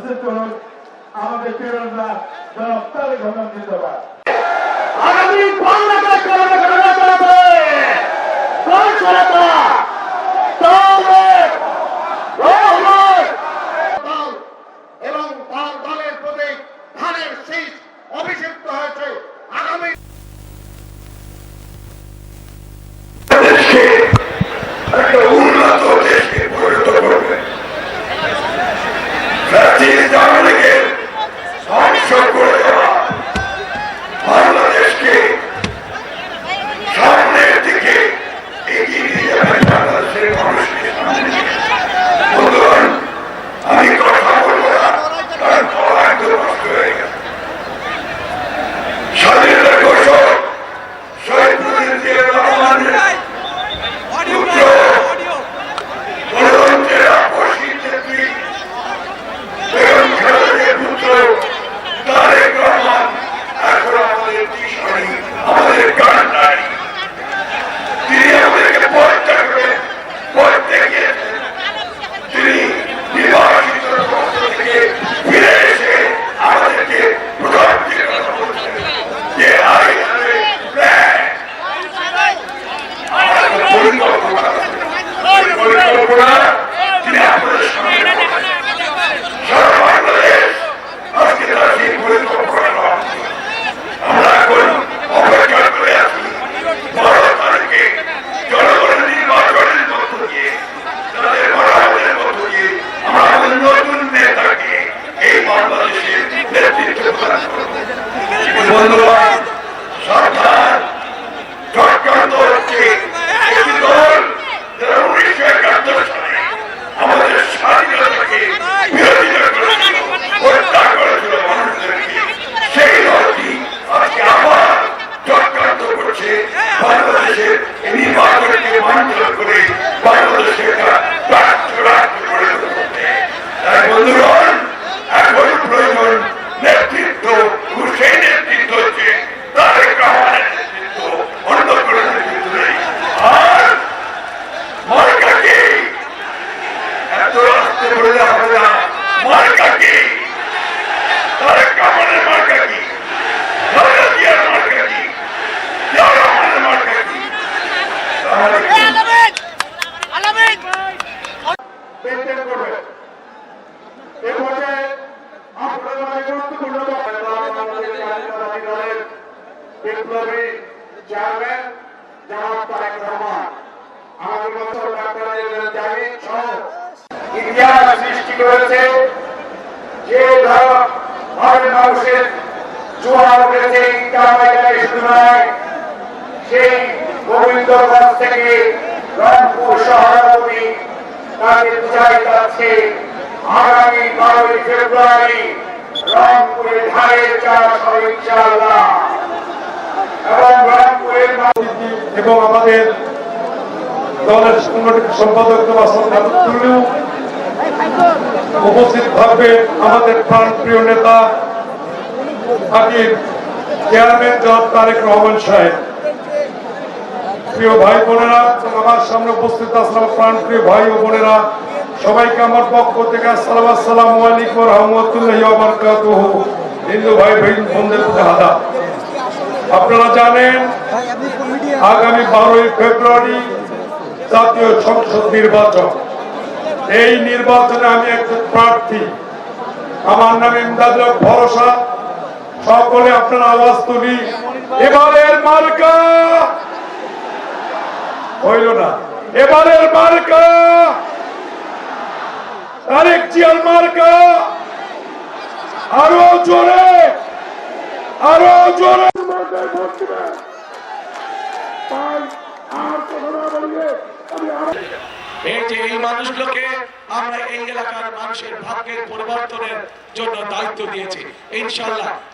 উপস্থিত করুন আমাদের প্রেরণা জনাব তারেক রহমান জিন্দাবাদ। আগামী বাংলাদেশ ঘটনা চলবে কোন সরকার এবং তার দলের প্রতি ধানের শীষ অভিষিক্ত হয়েছে। আগামী একটা উন্নত দেশকে পরিণত করবে। জাতীয়তাবাদীদের ধ্বংস করে দেওয়া বাংলাদেশকে সামনের দিকে এগিয়ে নিয়ে যাবেন বাংলাদেশের মানুষকে। বন্ধুগণ, আমি কথা বলবো না, কারণ গলা একদম নষ্ট হয়ে গেছে। স্বাধীনতা ঘোষক শহীদ মুজিবুর রহমানের পুত্র গণতন্ত্রের আপসী নেত্রী বেগম খালেদার পুত্র তারেক রহমান এখন আমাদের দিশারি, আমাদের কান্নারি। তিনি আমাদেরকে পথ দেখাবেন, পথ দেখিয়েছেন। তিনি নির্বাচিত পক্ষ থেকে ফিরে এসে আমাদেরকে প্রধান দিয়ে কথা বলছেন যে পরিকল্পনা তিনি আপনাদের সামনে সারা বাংলাদেশ আজকে তার সেই পরিকল্পনা আমরা এখন অপেক্ষা করে আছি। 12 তারিখে জনগণের নির্বাচনের মধ্য দিয়ে, তাদের মনোনয়নের মধ্য দিয়ে আমরা আমাদের নতুন নেতাকে এই বাংলাদেশের নেতৃত্ব প্রদান করব। বন্ধুগণ, সাবধান, চক্রান্ত হচ্ছে একটি দল যারা 1971 সালে আমাদের স্বাধীনতাকে বিরোধিতা করেছিল, হত্যা করেছিল মানুষদেরকে। সেই দলটি আজকে আবার চক্রান্ত করছে বাংলাদেশের নির্বাচনকে বাঞ্ছনা করে বাংলাদেশকে একটা ব্যর্থ রাষ্ট্রে পরিণত করতে। তাই বন্ধুগণ, এখন প্রয়োজন নেতৃত্ব, সেই নেতৃত্ব হচ্ছে তারেক রহমানের নেতৃত্ব, অন্য কোনো নেতৃত্ব নেই। আর মার্কা কি? এত রাস্তে বলে হবে না। মার্কা কি? তারেক রহমানের মার্কা কি? খালেদা জিয়ার মার্কা কি? জিয়া রহমানের মার্কা কি? তাহলে কি? মেনটেন করবে। এ পর্যায়ে আপনাদের মাঝে গুরুত্বপূর্ণ বাংলাদেশ জাতীয়তাবাদী দলের বিপ্লবী চেয়ারম্যান জনাব তারেক রহমান, আমাদের মতো ডাক্তার জাহিদ সহ ইতিহাস সৃষ্টি করেছে। যে ধরনের মানুষের জোয়ার উঠেছে ইটাবাইটাই শুধু নয়, সেই গোবিন্দগঞ্জ থেকে রংপুর শহর অবধি তাকে বুঝাই যাচ্ছে আগামী 12 ফেব্রুয়ারি রংপুরের ধারে চাষ হবে ইনশাআল্লাহ। এবং রংপুরের এবং আমাদের দলের সাংগঠনিক সম্পাদক উপস্থিত থাকবে আমাদের প্রাণপ্রিয় নেতা আকিব চেয়ারম্যান জনাব তারেক রহমান সাহেব। প্রিয় ভাই বোনেরা, আমার সামনে উপস্থিত আছেন আমার প্রাণপ্রিয় ভাই ও বোনেরা, সবাইকে আমার পক্ষ থেকে আসসালামু আলাইকুম ওয়া রাহমাতুল্লাহি ওয়া বারাকাতুহু। হিন্দু ভাই বোনদের প্রতি আদাব। আপনারা জানেন আগামী 12 ফেব্রুয়ারি জাতীয় সংসদ নির্বাচন। এই নির্বাচনে আমি একজন প্রার্থী, আমার নাম ইমদাদুল হক ভরসা। সকলে আপনারা আওয়াজ তুলি, এবারের মার্কা হইল না, এবারের মার্কা তারেক জিয়ার মার্কা। আরো জোরে, আরো জোরে মার্কায় ভোট দিবেন। আর কথা না বলিয়ে এই যে এই মানুষগুলোকে আমরা এই এলাকার মানুষের ভাগ্যের পরিবর্তনের জন্য দায়িত্ব দিয়েছি। ইনশাআল্লাহ